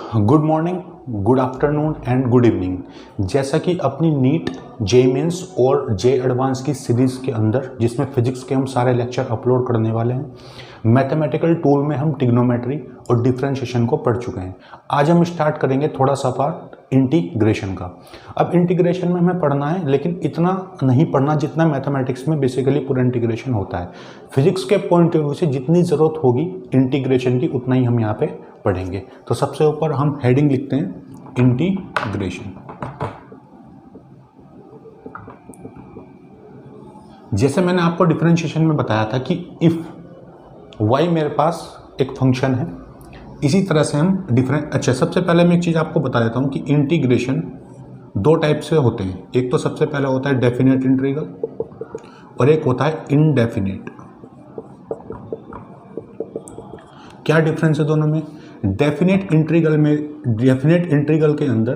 Good morning, good afternoon and good evening. जैसा कि अपनी नीट, जे मेंस और जे एडवांस की सीरीज़ के अंदर जिसमें फिजिक्स के हम सारे लेक्चर अपलोड करने वाले हैं, मैथमेटिकल टूल में हम ट्रिग्नोमेट्री और डिफरेंशिएशन को पढ़ चुके हैं। आज हम स्टार्ट करेंगे थोड़ा सा पार्ट इंटीग्रेशन का। अब इंटीग्रेशन में हमें पढ़ना है, लेकिन इतना नहीं पढ़ना जितना मैथमेटिक्स में बेसिकली पूरा इंटीग्रेशन होता है। फिजिक्स के पॉइंट ऑफ व्यू से जितनी ज़रूरत होगी इंटीग्रेशन की, उतना ही हम यहाँ पे पढ़ेंगे। तो सबसे ऊपर हम हेडिंग लिखते हैं इंटीग्रेशन। जैसे मैंने आपको डिफरेंशिएशन में बताया था कि इफ y मेरे पास एक फंक्शन है, इसी तरह से हम सबसे पहले मैं एक चीज़ आपको बता देता हूँ कि इंटीग्रेशन दो टाइप से होते हैं। एक तो सबसे पहले होता है डेफिनेट इंटीग्रल और एक होता है इनडेफिनेट। क्या डिफरेंस है दोनों में? डेफिनेट इंटीग्रल के अंदर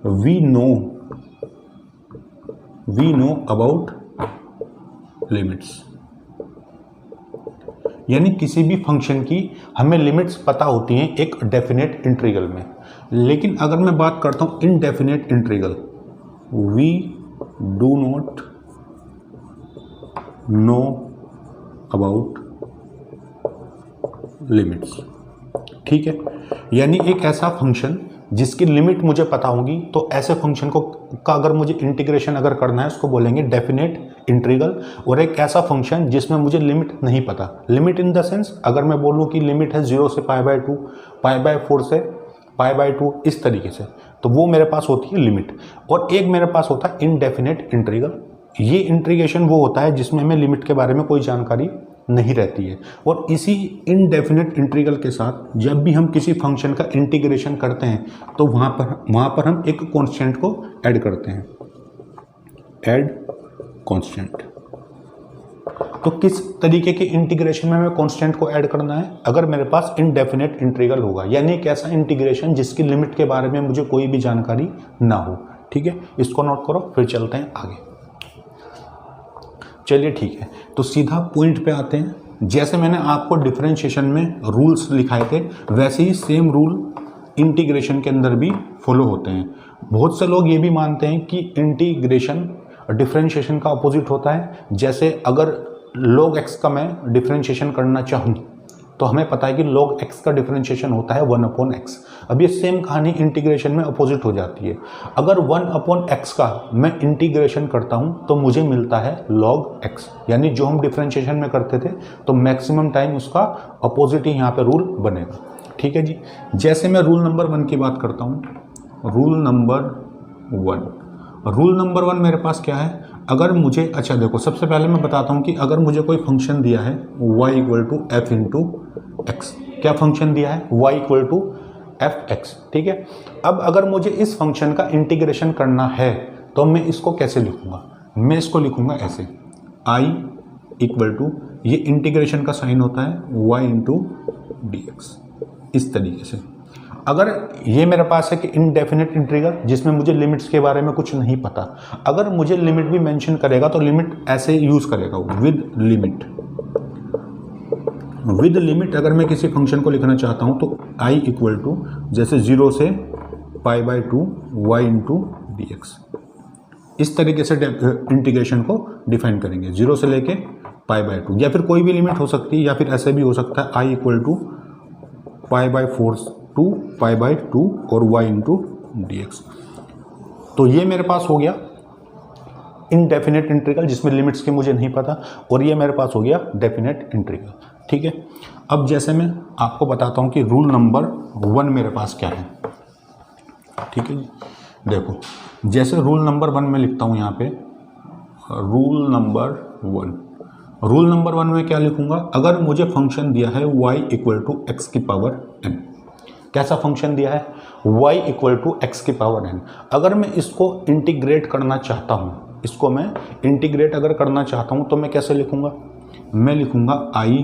वी नो अबाउट लिमिट्स, यानी किसी भी फंक्शन की हमें लिमिट्स पता होती हैं एक डेफिनेट इंटीग्रल में। लेकिन अगर मैं बात करता हूं indefinite integral, we do not know about limits. ठीक है, यानी एक ऐसा फंक्शन जिसकी लिमिट मुझे पता होगी, तो ऐसे फंक्शन का अगर मुझे इंटीग्रेशन अगर करना है उसको बोलेंगे डेफिनेट इंटीग्रल। और एक ऐसा फंक्शन जिसमें मुझे लिमिट नहीं पता, लिमिट इन द सेंस अगर मैं बोलूँ कि लिमिट है 0 से π/2, π/4 से π/2, इस तरीके से, तो वो मेरे पास होती है लिमिट। और एक मेरे पास होता है इनडेफिनेट इंटीग्रल। ये इंटीग्रेशन वो होता है जिसमें हमें लिमिट के बारे में कोई जानकारी नहीं रहती है। और इसी इनडेफिनेट इंटीग्रल के साथ जब भी हम किसी फंक्शन का इंटीग्रेशन करते हैं तो वहाँ पर हम एक कांस्टेंट को ऐड करते हैं, ऐड कांस्टेंट। तो किस तरीके के इंटीग्रेशन में हमें कांस्टेंट को ऐड करना है? अगर मेरे पास इनडेफिनेट इंटीग्रल होगा, यानी एक ऐसा इंटीग्रेशन जिसकी लिमिट के बारे में मुझे कोई भी जानकारी ना हो। ठीक है, इसको नोट करो, फिर चलते हैं आगे। चलिए ठीक है, तो सीधा पॉइंट पे आते हैं। जैसे मैंने आपको डिफरेंशिएशन में रूल्स लिखाए थे, वैसे ही सेम रूल इंटीग्रेशन के अंदर भी फॉलो होते हैं। बहुत से लोग ये भी मानते हैं कि इंटीग्रेशन डिफरेंशिएशन का अपोजिट होता है। जैसे अगर log x का मैं डिफरेंशिएशन करना चाहूँ तो हमें पता है कि log x का डिफरेंशिएशन होता है 1/x। अब ये सेम कहानी इंटीग्रेशन में अपोजिट हो जाती है। अगर 1/x का मैं इंटीग्रेशन करता हूँ तो मुझे मिलता है log x, यानी जो हम डिफरेंशिएशन में करते थे तो मैक्सिमम टाइम उसका अपोजिट ही यहाँ पे रूल बनेगा। ठीक है जी, जैसे मैं रूल नंबर 1 की बात करता हूँ, रूल नंबर 1 मेरे पास क्या है? अगर मुझे देखो, सबसे पहले मैं बताता हूँ कि अगर मुझे कोई फंक्शन दिया है y = f/x, क्या फंक्शन दिया है? y = f(x). ठीक है, अब अगर मुझे इस फंक्शन का इंटीग्रेशन करना है तो मैं इसको कैसे लिखूंगा? मैं इसको लिखूंगा ऐसे, i = ये इंटीग्रेशन का साइन होता है y × dx, इस तरीके से। अगर ये मेरे पास है कि इनडेफिनेट इंटीग्रल जिसमें मुझे लिमिट्स के बारे में कुछ नहीं पता, अगर मुझे लिमिट भी मेंशन करेगा तो लिमिट ऐसे यूज करेगा, विद लिमिट। अगर मैं किसी फंक्शन को लिखना चाहता हूं तो i = जैसे 0 से π/2 y × dx, इस तरीके से इंटीग्रेशन को डिफाइन करेंगे, 0 से लेके π/2, या फिर कोई भी लिमिट हो सकती है, या फिर ऐसे भी हो सकता है i = π/4 to π/2 और y × dx। तो ये मेरे पास हो गया इनडेफिनेट इंटीग्रल जिसमें लिमिट्स के मुझे नहीं पता, और ये मेरे पास हो गया डेफिनेट इंटीग्रल। ठीक है, अब जैसे मैं आपको बताता हूँ कि रूल नंबर 1 मेरे पास क्या है। ठीक है जी, देखो, जैसे रूल नंबर 1 में लिखता हूँ यहाँ पे, रूल नंबर 1 में क्या लिखूंगा? अगर मुझे फंक्शन दिया है y = x⁴n, कैसा फंक्शन दिया है? y = x⁴n। अगर मैं इसको इंटीग्रेट करना चाहता हूँ, इसको मैं इंटीग्रेट अगर करना चाहता हूँ तो मैं कैसे लिखूंगा? मैं लिखूंगा i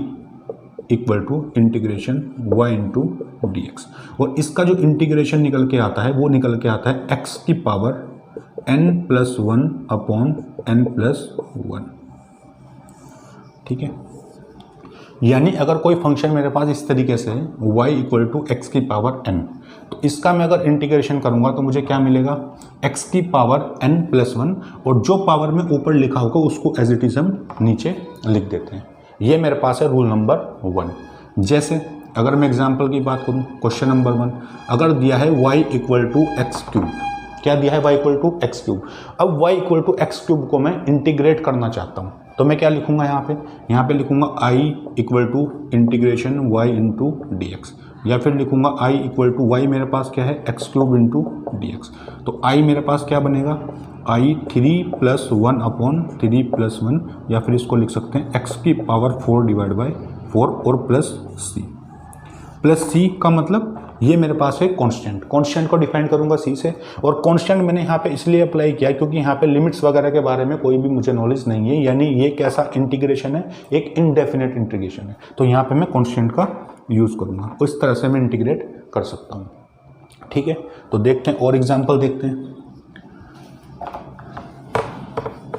= इंटीग्रेशन y × dx, और इसका जो इंटीग्रेशन निकल के आता है वो निकल के आता है x⁴n+1/n+1। ठीक है, यानी अगर कोई फंक्शन मेरे पास इस तरीके से है y इक्वल टू एक्स की पावर n, तो इसका मैं अगर इंटीग्रेशन करूंगा तो मुझे क्या मिलेगा, x की पावर n प्लस 1, और जो पावर में ऊपर लिखा होगा उसको एज इट इज हम नीचे लिख देते हैं। ये मेरे पास है रूल नंबर 1। जैसे अगर मैं एग्जाम्पल की बात करूँ, क्वेश्चन नंबर 1 अगर दिया है y equal to x cube, क्या दिया है y equal to x cube. अब y equal to x cube को मैं इंटीग्रेट करना चाहता हूँ, तो मैं क्या लिखूंगा यहाँ पे लिखूंगा i equal to integration y into d x, या फिर लिखूंगा i इक्वल टू y मेरे पास क्या है x cube into d x. तो i मेरे पास क्या बनेगा, i 3 प्लस 1 अपॉन 3 प्लस 1, या फिर इसको लिख सकते हैं x की पावर 4 डिवाइड बाई 4 और प्लस c का मतलब ये मेरे पास है कांस्टेंट को डिफाइन करूंगा c से। और कांस्टेंट मैंने यहाँ पे इसलिए अप्लाई किया क्योंकि यहाँ पे लिमिट्स वगैरह के बारे में कोई भी मुझे नॉलेज नहीं है, यानी ये कैसा इंटीग्रेशन है, एक इनडेफिनेट इंटीग्रेशन है, तो यहाँ पे मैं कांस्टेंट का यूज़ करूँगा। इस तरह से मैं इंटीग्रेट कर सकता हूँ। ठीक है, तो देखते हैं और एग्जाम्पल देखते हैं।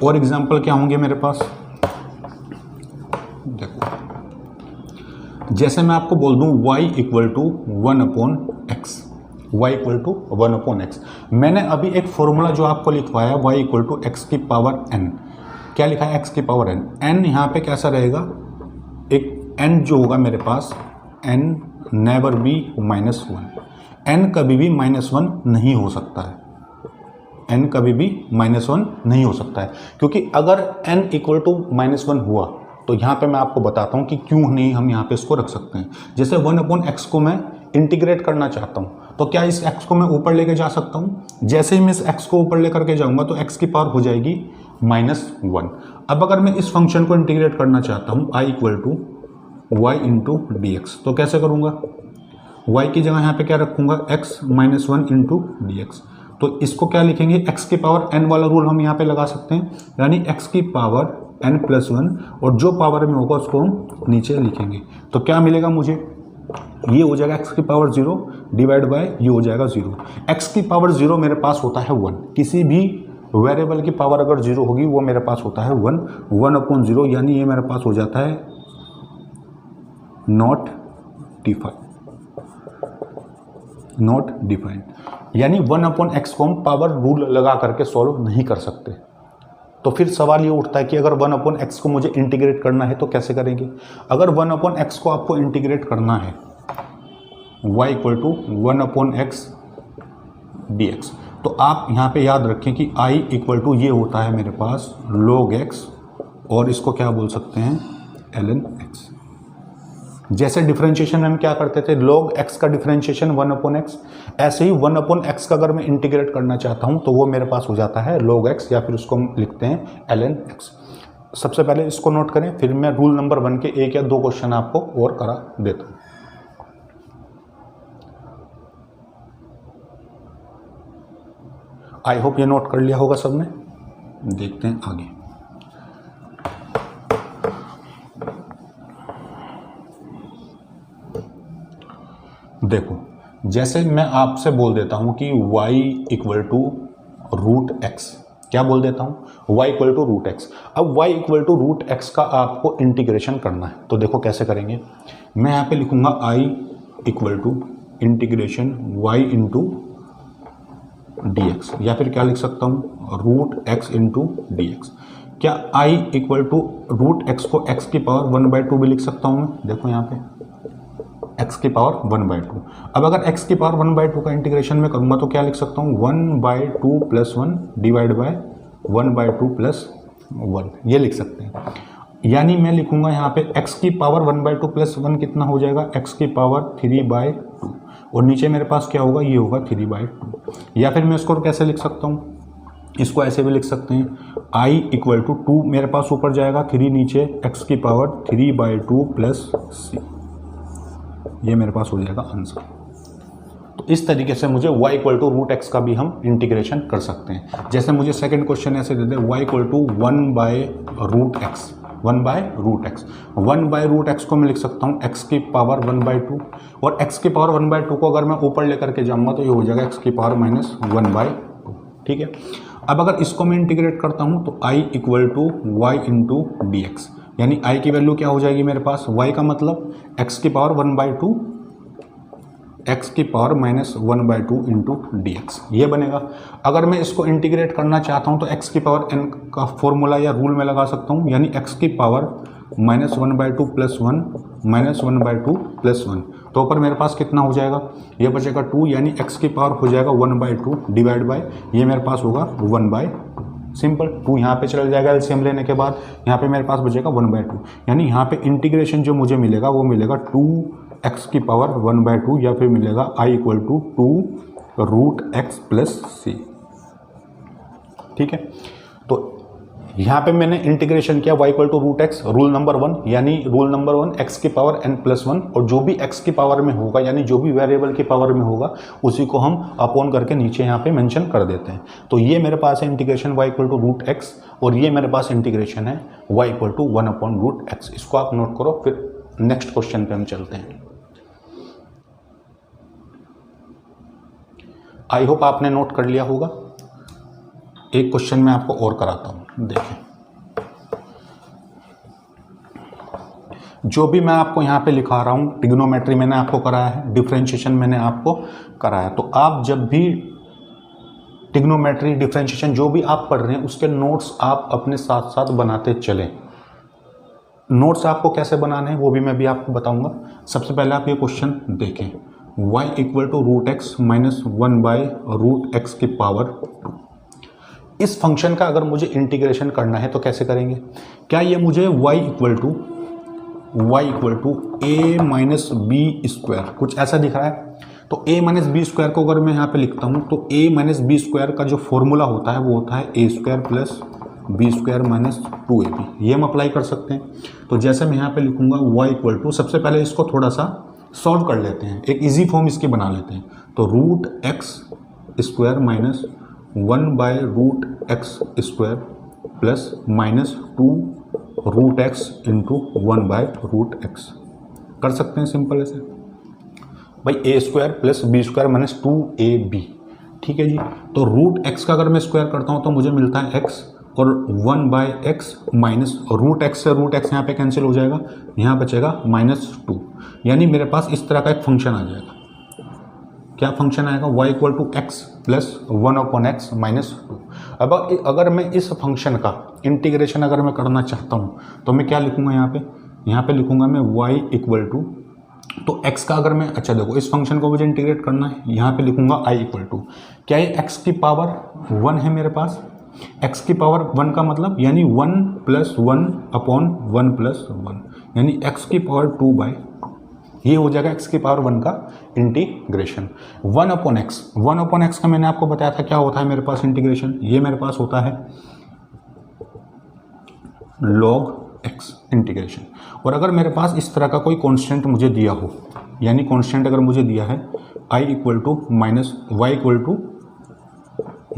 और एग्जाम्पल क्या होंगे मेरे पास, देखो जैसे मैं आपको बोल दूं y equal to 1 upon x, y equal to 1 upon x, मैंने अभी एक फॉर्मूला जो आपको लिखवाया y इक्वल टू एक्स की पावर n, क्या लिखा है x की पावर n, n यहाँ पे कैसा रहेगा, एक n जो होगा मेरे पास n नेवर बी -1, n कभी भी -1 नहीं हो सकता है, n कभी भी -1 नहीं हो सकता है, क्योंकि अगर n इक्वल टू -1 हुआ तो यहाँ पे मैं आपको बताता हूँ कि क्यों नहीं हम यहाँ पे इसको रख सकते हैं। जैसे 1 अपॉन एक्स को मैं इंटीग्रेट करना चाहता हूँ, तो क्या इस x को मैं ऊपर लेके जा सकता हूँ, जैसे ही मैं इस x को ऊपर लेकर के जाऊँगा तो x की पावर हो जाएगी -1। अब अगर मैं इस फंक्शन को इंटीग्रेट करना चाहता हूँ i equal to y into d x, तो कैसे करूँगा, y की जगह यहाँ पे क्या रखूँगा x -1 इंटू डी एक्स, तो इसको क्या लिखेंगे, x की पावर n वाला रूल हम यहाँ पे लगा सकते हैं, यानी x की पावर n प्लस 1, और जो पावर में होगा उसको हम नीचे लिखेंगे। तो क्या मिलेगा मुझे, ये हो जाएगा x की पावर 0 डिवाइड बाय ये हो जाएगा 0। x की पावर 0 मेरे पास होता है 1, किसी भी वेरिएबल की पावर अगर 0 होगी वो मेरे पास होता है 1 अपॉन 0, यानी ये मेरे पास हो जाता है नॉट डिफाइंड, यानी 1 अपॉन एक्स को हम पावर रूल लगा करके सॉल्व नहीं कर सकते। तो फिर सवाल ये उठता है कि अगर 1 अपॉन एक्स को मुझे इंटीग्रेट करना है तो कैसे करेंगे। अगर 1 अपॉन एक्स को आपको इंटीग्रेट करना है y equal to 1 upon x d x, तो आप यहाँ पे याद रखें कि i इक्वल टू ये होता है मेरे पास log x, और इसको क्या बोल सकते हैं ln x। जैसे डिफरेंशिएशन में हम क्या करते थे, log x का डिफरेंशिएशन 1 अपॉन एक्स, ऐसे ही 1 अपॉन एक्स का अगर मैं इंटीग्रेट करना चाहता हूं तो वो मेरे पास हो जाता है log x, या फिर उसको हम लिखते हैं ln x। सबसे पहले इसको नोट करें, फिर मैं रूल नंबर 1 के 1 या 2 क्वेश्चन आपको और करा देता हूं। आई होप ये नोट कर लिया होगा सबने। देखते हैं आगे। देखो, जैसे मैं आपसे बोल देता हूं कि y equal to root x, क्या बोल देता हूं, y equal to root x. अब y equal to root x का आपको इंटीग्रेशन करना है, तो देखो कैसे करेंगे। मैं यहाँ पे लिखूंगा i equal to integration y into d x, या फिर क्या लिख सकता हूँ root x into d x. क्या i equal to root x को x की पावर 1/2 भी लिख सकता हूँ मैं, देखो यहाँ पे x की पावर 1/2। अब अगर x की पावर 1/2 का इंटीग्रेशन में करूंगा तो क्या लिख सकता हूँ 1/2 प्लस 1 डिवाइड बाय 1/2 प्लस 1, ये लिख सकते हैं। यानी मैं लिखूंगा यहाँ पे x की पावर 1/2 प्लस 1 कितना हो जाएगा, x की पावर 3/2, और नीचे मेरे पास क्या होगा, ये होगा 3/2। या फिर मैं इसको कैसे लिख सकता हूँ, इसको ऐसे भी लिख सकते हैं i इक्वल टू 2 मेरे पास ऊपर जाएगा, 3 नीचे, x की पावर 3/2 प्लस c, ये मेरे पास हो जाएगा आंसर। तो इस तरीके से मुझे y equal to root x का भी हम इंटीग्रेशन कर सकते हैं। जैसे मुझे सेकंड क्वेश्चन ऐसे दे दे y इक्वल टू 1/रूट एक्स, 1/रूट एक्स को मैं लिख सकता हूँ x की पावर 1/2, और x की पावर 1/2 को अगर मैं ऊपर लेकर के जाऊँगा तो ये हो जाएगा x की पावर -1/2। ठीक है, अब अगर इसको मैं इंटीग्रेट करता हूँ तो i equal to y into d x, यानी आई की वैल्यू क्या हो जाएगी मेरे पास, वाई का मतलब एक्स की पावर 1/2 एक्स की पावर -1/2 इंटू डी एक्स, ये बनेगा। अगर मैं इसको इंटीग्रेट करना चाहता हूँ तो एक्स की पावर एन का फॉर्मूला या रूल में लगा सकता हूँ, यानी एक्स की पावर -1/2 + 1 -1/2 + 1, तो ऊपर मेरे पास कितना हो जाएगा, ये बचेगा 2, यानी एक्स की पावर हो जाएगा 1/2 डिवाइड बाय ये मेरे पास होगा 1/2, सिंपल। 2 यहाँ पे चला जाएगा एलसीएम लेने के बाद, यहाँ पे मेरे पास बचेगा 1/2, यानी यहाँ पे इंटीग्रेशन जो मुझे मिलेगा वो मिलेगा 2x की पावर 1/2, या फिर मिलेगा i = 2√x + c, ठीक है। तो यहाँ पे मैंने इंटीग्रेशन किया y = √x, रूल नंबर 1, यानी रूल नंबर 1 x की पावर n+1, और जो भी x की पावर में होगा यानी जो भी वेरिएबल की पावर में होगा उसी को हम अपॉन करके नीचे यहाँ पे मेंशन कर देते हैं। तो ये मेरे पास है इंटीग्रेशन y = √x, और ये मेरे पास इंटीग्रेशन है y = 1/√x। इसको आप नोट करो, फिर नेक्स्ट क्वेश्चन पे हम चलते हैं। आई होप आपने नोट कर लिया होगा। एक क्वेश्चन मैं आपको और कराता हूं, देखें। जो भी मैं आपको यहाँ पे लिखा रहा हूँ, ट्रिग्नोमेट्री मैंने आपको कराया है, डिफरेंशिएशन मैंने आपको कराया, तो आप जब भी ट्रिग्नोमेट्री डिफरेंशिएशन जो भी आप पढ़ रहे हैं उसके नोट्स आप अपने साथ साथ बनाते चलें। नोट्स आपको कैसे बनाने हैं वो भी मैं भी आपको बताऊंगा। सबसे पहले आप ये क्वेश्चन देखें, y = √x - 1/√x की पावर 2। इस फंक्शन का अगर मुझे इंटीग्रेशन करना है तो कैसे करेंगे, क्या ये मुझे y = a - b² कुछ ऐसा दिख रहा है, तो a - b² को अगर मैं यहाँ पे लिखता हूँ तो a - b² का जो फॉर्मूला होता है वो होता है a² + b² - 2ab, ये हम अप्लाई कर सकते हैं। तो जैसे मैं यहाँ पे लिखूंगा y = सबसे पहले इसको थोड़ा सा सॉल्व कर लेते हैं, एक इजी फॉर्म इसकी बना लेते हैं। तो √x² - 1/√x² + -2√x into 1/√x कर सकते हैं सिंपल ऐसे भाई, a² + b² - 2ab, ठीक है जी। तो √x का अगर मैं स्क्वायर करता हूँ तो मुझे मिलता है x, और 1/x माइनस √x से √x यहाँ पे कैंसिल हो जाएगा, यहाँ बचेगा -2, यानी मेरे पास इस तरह का एक फंक्शन आ जाएगा। क्या फंक्शन आएगा, y = x + 1/x - 2। अब अगर मैं इस फंक्शन का इंटीग्रेशन अगर मैं करना चाहता हूँ तो मैं क्या लिखूंगा, यहाँ पे लिखूंगा मैं y = तो x का अगर मैं, अच्छा देखो इस फंक्शन को मुझे इंटीग्रेट करना है, यहाँ पे लिखूंगा i = क्या ये x की पावर 1 है मेरे पास, x की पावर 1 का मतलब यानी 1 + 1/1 + 1, यानी x की पावर 2/2, ये हो जाएगा x की पावर 1 का इंटीग्रेशन। 1/x का मैंने आपको बताया था क्या होता है मेरे पास इंटीग्रेशन, ये मेरे पास होता है log x इंटीग्रेशन। और अगर मेरे पास इस तरह का कोई कांस्टेंट मुझे दिया हो, यानी कांस्टेंट अगर मुझे दिया है y =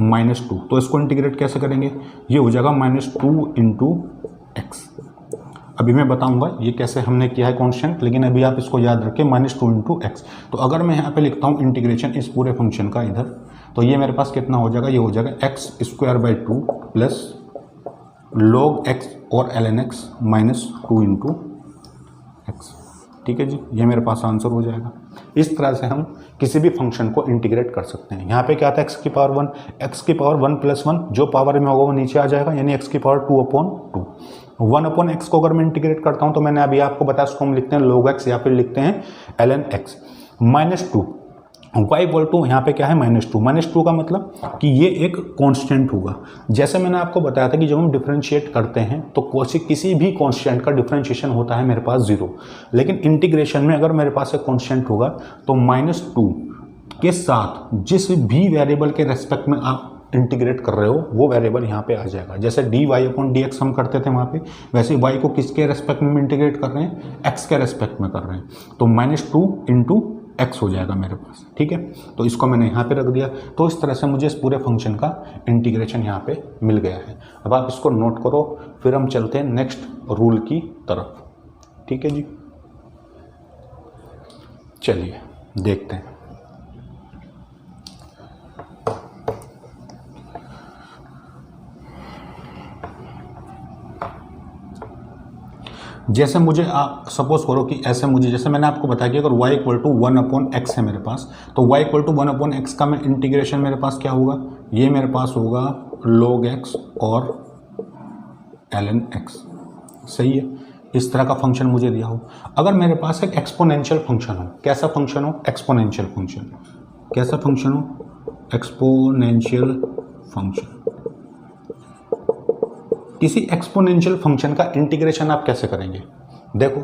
-2, तो इसको इंटीग्रेट कैसे करेंगे, ये हो जाएगा -2 इंटू एक्स। अभी मैं बताऊंगा ये कैसे हमने किया है कांस्टेंट, लेकिन अभी आप इसको याद रखें -2 इंटू एक्स। तो अगर मैं यहाँ पे लिखता हूँ इंटीग्रेशन इस पूरे फंक्शन का इधर, तो ये मेरे पास कितना हो जाएगा, ये हो जाएगा x² / 2 प्लस log x और ln x -2 इंटू एक्स, ठीक है जी। ये मेरे पास आंसर हो जाएगा। इस तरह से हम किसी भी फंक्शन को इंटीग्रेट कर सकते हैं। यहाँ पे क्या था, x की पावर 1, x की पावर 1 + 1 जो पावर में होगा वो नीचे आ जाएगा, यानी x की पावर 2/2। 1/x को अगर मैं इंटीग्रेट करता हूँ तो मैंने अभी आपको बताया उसको हम लिखते हैं log x या फिर लिखते हैं ln x -2। y = यहाँ पे क्या है -2 का मतलब कि ये एक कांस्टेंट होगा। जैसे मैंने आपको बताया था कि जब हम डिफरेंशिएट करते हैं तो किसी भी कांस्टेंट का डिफरेंशिएशन होता है मेरे पास 0, लेकिन इंटीग्रेशन में अगर मेरे पास एक कांस्टेंट होगा तो -2 के साथ जिस भी वेरिएबल के रेस्पेक्ट में आप इंटीग्रेट कर रहे हो वो वेरिएबल यहाँ पे आ जाएगा। जैसे dy/dx हम करते थे वहाँ पे, वैसे y को किसके रेस्पेक्ट में इंटीग्रेट कर रहे हैं, x के रेस्पेक्ट में कर रहे हैं, तो -2 इंटू x हो जाएगा मेरे पास, ठीक है। तो इसको मैंने यहाँ पे रख दिया। तो इस तरह से मुझे इस पूरे फंक्शन का इंटीग्रेशन यहाँ पे मिल गया है। अब आप इसको नोट करो, फिर हम चलते हैं नेक्स्ट रूल की तरफ, ठीक है जी। चलिए देखते हैं। जैसे मुझे सपोज करो कि ऐसे मुझे, जैसे मैंने आपको बताया कि अगर y इक्वल टू 1/x है मेरे पास, तो y इक्वल टू 1/x का मैं इंटीग्रेशन मेरे पास क्या होगा, ये मेरे पास होगा log x और ln x। सही है, इस तरह का फंक्शन मुझे दिया हो। अगर मेरे पास एक एक्सपोनेंशियल फंक्शन हो, कैसा फंक्शन हो, एक्सपोनेंशियल फंक्शन, कैसा फंक्शन हो, एक्सपोनेंशियल फंक्शन। किसी एक्सपोनेंशियल फंक्शन का इंटीग्रेशन आप कैसे करेंगे, देखो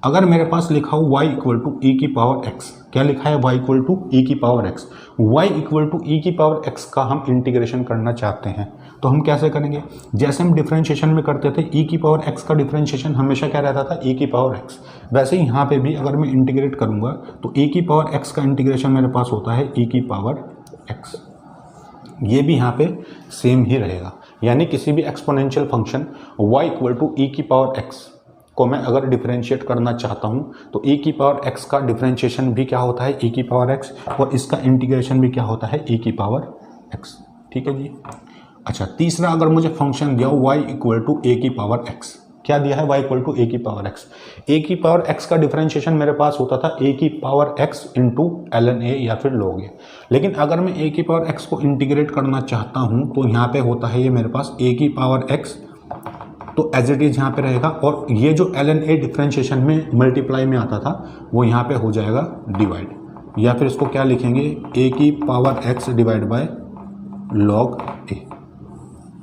अगर मेरे पास लिखा हो y इक्वल टू ई की पावर x, क्या लिखा है, y इक्वल टू ई की power x, y equal to e की पावर x का हम इंटीग्रेशन करना चाहते हैं, तो हम कैसे करेंगे, जैसे हम डिफरेंशिएशन में करते थे e की पावर x का डिफरेंशिएशन हमेशा क्या रहता था, e की पावर x, वैसे ही यहाँ पे भी अगर मैं इंटीग्रेट करूँगा तो e की पावर x का इंटीग्रेशन मेरे पास होता है e की पावर x, ये भी यहाँ पे सेम ही रहेगा। यानी किसी भी exponential function y equal to e की पावर x को मैं अगर डिफरेंशिएट करना चाहता हूँ तो e की पावर x का डिफरेंशिएशन भी क्या होता है, e की पावर x, और इसका इंटीग्रेशन भी क्या होता है, e की पावर x। ठीक है जी। अच्छा, तीसरा अगर मुझे फंक्शन दिया हो y इक्वल टू ए की पावर x, क्या दिया है, y इक्वल टू ए की पावर x, ए की पावर x का डिफरेंशिएशन मेरे पास होता था ए की power x into ln a या फिर log a, लेकिन अगर मैं ए की पावर x को इंटीग्रेट करना चाहता हूँ तो यहाँ पे होता है ये मेरे पास ए की पावर x, तो एज इट इज यहाँ पे रहेगा, और ये जो ln a डिफरेंशिएशन में मल्टीप्लाई में आता था वो यहाँ पे हो जाएगा डिवाइड, या फिर इसको क्या लिखेंगे, ए की power x divide by log a।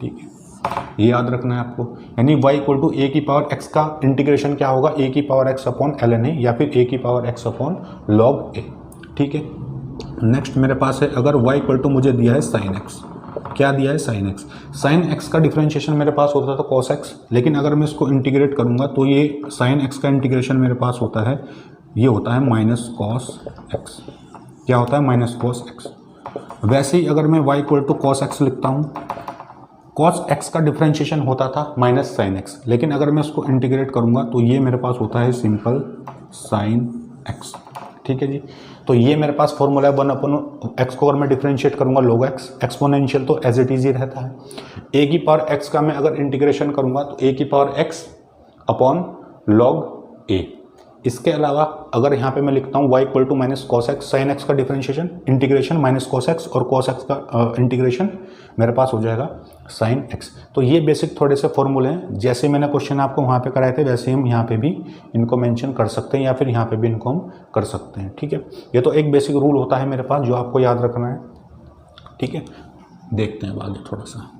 ठीक है, ये याद रखना है आपको। यानी y इक्वल टू ए की पावर x का इंटीग्रेशन क्या होगा, ए की power x upon ln a या फिर ए की power x upon log a। ठीक है, नेक्स्ट मेरे पास है, अगर y इक्वल टू मुझे दिया है sin x, क्या दिया है, sin x, sin x का डिफरेंशिएशन मेरे पास होता था cos x, लेकिन अगर मैं इसको इंटीग्रेट करूंगा तो ये sin x का इंटीग्रेशन मेरे पास होता है, ये होता है माइनस cos x, क्या होता है, माइनस cos x। वैसे ही अगर मैं y equal to cos x लिखता हूँ, cos x का डिफरेंशिएशन होता था माइनस sin x, लेकिन अगर मैं इसको इंटीग्रेट करूंगा तो ये मेरे पास होता है सिंपल sin x। ठीक है जी, तो ये मेरे पास फॉर्मूला है, 1/x को अगर मैं डिफरेंशिएट करूंगा log x, एक्सपोनेंशियल तो एज इट इज ही रहता है, a की पावर x का मैं अगर इंटीग्रेशन करूंगा तो a की power x upon log a। इसके अलावा अगर यहाँ पे मैं लिखता हूँ y equal to minus cos x, sine x का differentiation integration minus cos x, और कॉस एक्स का इंटीग्रेशन मेरे पास हो जाएगा साइन एक्स। तो ये बेसिक थोड़े से फॉर्मूले हैं, जैसे मैंने क्वेश्चन आपको वहाँ पे कराए थे वैसे हम यहाँ पे भी इनको मेंशन कर सकते हैं, या फिर यहाँ पे भी इनको हम कर सकते हैं। ठीक है, ये तो एक बेसिक रूल होता है मेरे पास जो आपको याद रखना है। ठीक है, देखते हैं आगे थोड़ा सा।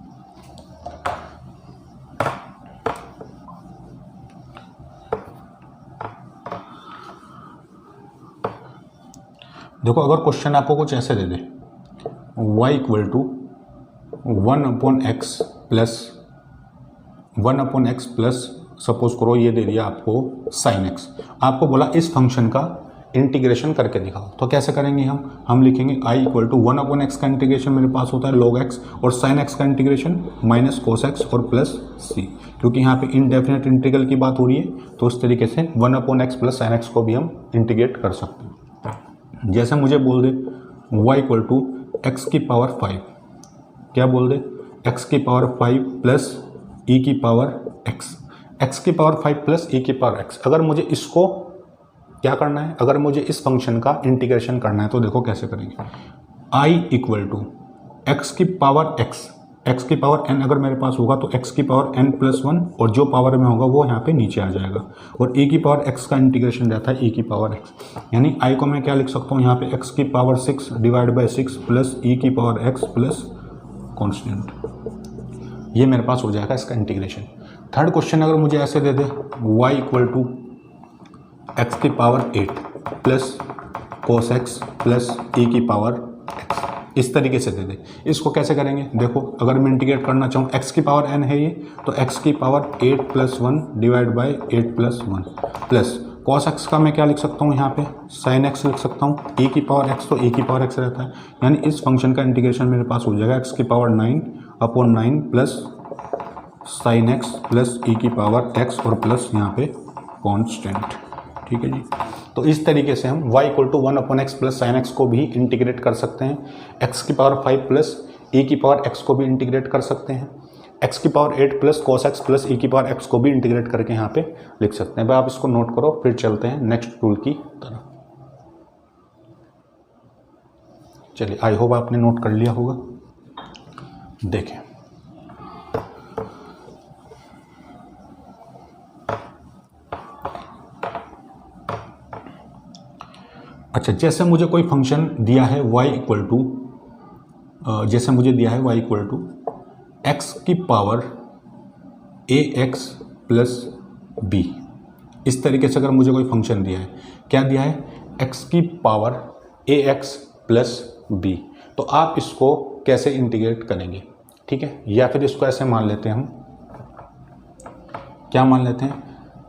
देखो, अगर क्वेश्चन आपको कुछ ऐसे दे दे, y equal to 1/x plus suppose करो ये दे दिया आपको sin x, आपको बोला इस फंक्शन का इंटीग्रेशन करके दिखाओ, तो कैसे करेंगे हम लिखेंगे i इक्वल टू 1/x का इंटीग्रेशन मेरे पास होता है log x, और sin x का इंटीग्रेशन माइनस cos x और प्लस c, क्योंकि यहाँ पे इनडेफिनेट इंटीग्रल की बात हो रही है तो उस तरीके से 1/x प्लस sin x को भी हम इंटीग्रेट कर सकते हैं। जैसे मुझे बोल दे y इक्वल टू एक्स की पावर 5, क्या बोल दे, x की पावर 5 प्लस e की पावर x, x की पावर 5 प्लस e की पावर x। अगर मुझे इसको क्या करना है, अगर मुझे इस फंक्शन का इंटीग्रेशन करना है तो देखो कैसे करेंगे, i इक्वल टू एक्स की पावर x की पावर n अगर मेरे पास होगा तो x की पावर n प्लस 1, और जो पावर में होगा वो यहाँ पे नीचे आ जाएगा, और e की पावर x का इंटीग्रेशन रहता है e की पावर x, यानी i को मैं क्या लिख सकता हूँ यहाँ पे x की power 6 divide by 6 plus e की पावर x प्लस कॉन्स्टेंट, ये मेरे पास हो जाएगा इसका इंटीग्रेशन। थर्ड क्वेश्चन अगर मुझे ऐसे दे दे y इक्वल टू एक्स की power 8 plus cos x plus e की पावर x, इस तरीके से दे दे, इसको कैसे करेंगे, देखो अगर मैं इंटीग्रेट करना चाहूँ x की पावर n है ये, तो x की power 8 plus 1 divide by 8 plus 1 plus cos x का मैं क्या लिख सकता हूँ यहाँ पे sin x लिख सकता हूँ, e की पावर x तो e की पावर x रहता है, यानी इस फंक्शन का इंटीग्रेशन मेरे पास हो जाएगा x की power 9 upon 9 plus sin x plus e की पावर x और प्लस यहाँ पे कॉन्स्टेंट। ठीक है जी, तो इस तरीके से हम y equal to 1/x plus sine x को भी इंटीग्रेट कर सकते हैं, x की पावर 5 प्लस e की पावर x को भी इंटीग्रेट कर सकते हैं, एक्स की power 8 plus cos x plus e की पावर एक्स को भी इंटीग्रेट करके यहाँ पे लिख सकते हैं। भाई आप इसको नोट करो, फिर चलते हैं नेक्स्ट रूल की तरफ। चलिए, आई होप आपने नोट कर लिया होगा। देखें, अच्छा, जैसे मुझे कोई फंक्शन दिया है y इक्वल टू, जैसे मुझे दिया है y इक्वल टू एक्स की पावर ax प्लस बी, इस तरीके से अगर मुझे कोई फंक्शन दिया है, क्या दिया है, x की पावर ax प्लस बी, तो आप इसको कैसे इंटीग्रेट करेंगे, ठीक है। या फिर इसको ऐसे मान लेते हैं हम, क्या मान लेते हैं,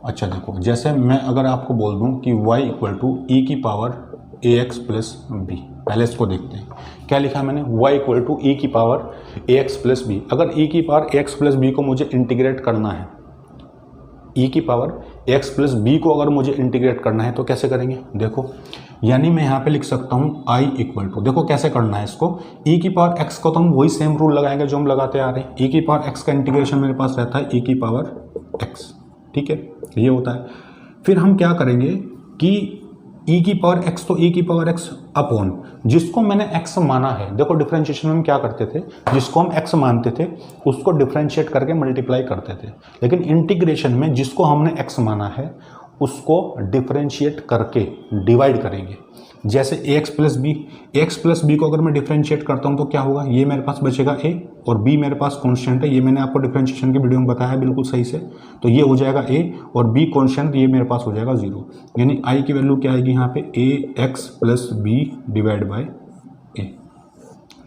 अच्छा देखो, जैसे मैं अगर आपको बोल दूं कि y इक्वल टू ई की पावर ax प्लस बी, पहले इसको देखते हैं क्या लिखा मैंने, y इक्वल टू ई की पावर ax प्लस बी। अगर e की पावर ax प्लस बी को मुझे इंटीग्रेट करना है, e की पावर ax प्लस बी को अगर मुझे इंटीग्रेट करना है तो कैसे करेंगे, देखो, यानी मैं यहाँ पे लिख सकता हूँ i इक्वल टू, देखो कैसे करना है इसको, e की पावर x को तो हम वही सेम रूल लगाएंगे जो हम लगाते आ रहे हैं, e की पावर x का इंटीग्रेशन मेरे पास रहता है e की पावर x, ठीक है, ये होता है। फिर हम क्या करेंगे कि e की पावर x तो e की पावर x अपॉन, जिसको मैंने x माना है, देखो डिफरेंशिएशन में हम क्या करते थे, जिसको हम x मानते थे उसको डिफरेंशिएट करके मल्टीप्लाई करते थे, लेकिन इंटीग्रेशन में जिसको हमने x माना है उसको डिफरेंशिएट करके डिवाइड करेंगे। जैसे ax प्लस बी को अगर मैं डिफरेंशिएट करता हूँ तो क्या होगा, ये मेरे पास बचेगा a और b मेरे पास कांस्टेंट है, ये मैंने आपको डिफरेंशिएशन की वीडियो में बताया है बिल्कुल सही से, तो ये हो जाएगा a और b कांस्टेंट, ये मेरे पास हो जाएगा 0, यानी i की वैल्यू क्या आएगी यहाँ पे, ax plus b divide by a,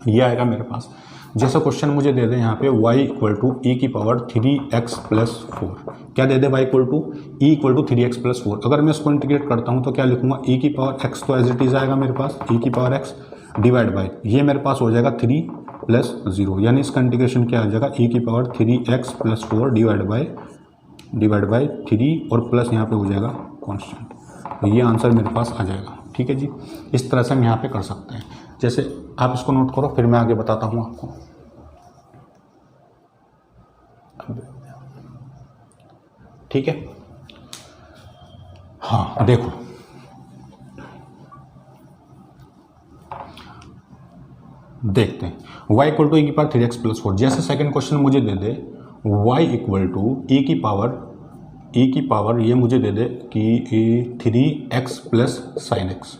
ये आएगा मेरे पास। जैसा क्वेश्चन मुझे दे दे यहाँ पे y इक्वल टू ई की पावर 3x प्लस 4, क्या दे दे, y equal to e equal to 3x plus 4, अगर मैं इसको इंटीग्रेट करता हूँ तो क्या लिखूंगा, e की पावर x तो एज इट इज आएगा मेरे पास, e की पावर x डिवाइड बाई, ये मेरे पास हो जाएगा 3 प्लस 0, यानी इसका इंटीग्रेशन क्या आ जाएगा, e की power 3x plus 4 divide by 3 और प्लस यहाँ पे हो जाएगा कॉन्स्टेंट, तो ये आंसर मेरे पास आ जाएगा, ठीक है जी। इस तरह से हम यहाँ पे कर सकते हैं। जैसे आप इसको नोट करो, फिर मैं आगे बताता हूँ आपको। ठीक है, हाँ देखो, देखते हैं y इक्वल टू ई की पावर 3x प्लस 4, जैसे सेकंड क्वेश्चन मुझे दे दे y इक्वल टू ई की पावर ये मुझे दे दे कि 3x प्लस साइन एक्स,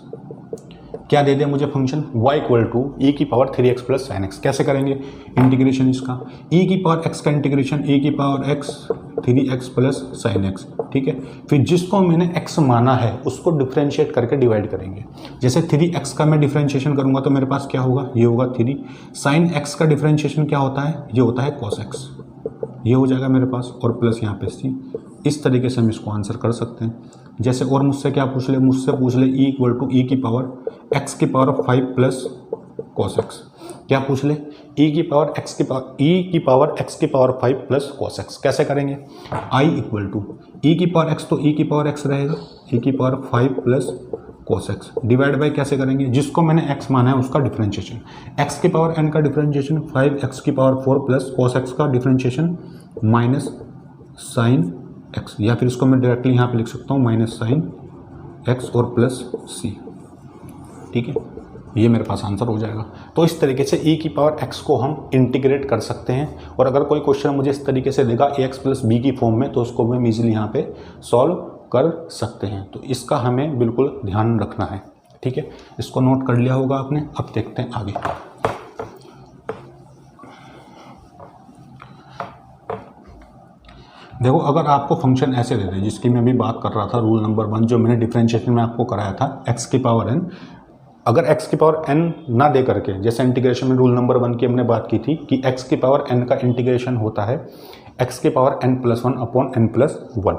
क्या दे दे मुझे function y equal to e की power 3x plus sine x, कैसे करेंगे इंटीग्रेशन इसका, e की पावर x का इंटीग्रेशन e की power x 3x plus sine x, ठीक है। फिर जिसको मैंने x माना है उसको डिफरेंशिएट करके डिवाइड करेंगे। जैसे 3x का मैं डिफरेंशिएशन करूंगा तो मेरे पास क्या होगा, ये होगा 3, साइन x का डिफरेंशिएशन क्या होता है, ये होता है कॉस x, ये हो जाएगा मेरे पास, और प्लस यहाँ पे c। इस तरीके से हम इसको आंसर कर सकते हैं। जैसे और मुझसे क्या पूछ ले, मुझसे पूछ ले e इक्वल टू ई की पावर x की पावर 5 प्लस कॉस एक्स, क्या पूछ ले, e की पावर x की पावर x की पावर 5 प्लस कॉस एक्स, कैसे करेंगे, i इक्वल टू ई की पावर x तो e की पावर x रहेगा, e की power 5 plus cos x divide by कैसे करेंगे, जिसको मैंने x माना है उसका डिफरेंशिएशन, x की पावर n का डिफरेंशिएशन 5x की पावर 4 प्लस कॉस एक्स का डिफरेंशिएशन माइनस साइन x, या फिर इसको मैं डायरेक्टली यहाँ पे लिख सकता हूँ माइनस साइन x और प्लस c, ठीक है, ये मेरे पास आंसर हो जाएगा। तो इस तरीके से e की पावर x को हम इंटीग्रेट कर सकते हैं, और अगर कोई क्वेश्चन मुझे इस तरीके से देगा ax प्लस बी की फॉर्म में, तो उसको हम इजीली यहाँ पे सॉल्व कर सकते हैं। तो इसका हमें बिल्कुल ध्यान रखना है, ठीक है, इसको नोट कर लिया होगा आपने। अब देखते हैं आगे। देखो, अगर आपको फंक्शन ऐसे दे दे, जिसकी मैं अभी बात कर रहा था, रूल नंबर 1 जो मैंने डिफरेंशिएशन में आपको कराया था, x की पावर n, अगर x की पावर n ना दे करके, जैसे इंटीग्रेशन में रूल नंबर 1 की हमने बात की थी कि x की पावर n का इंटीग्रेशन होता है x की power n plus 1 upon n plus 1,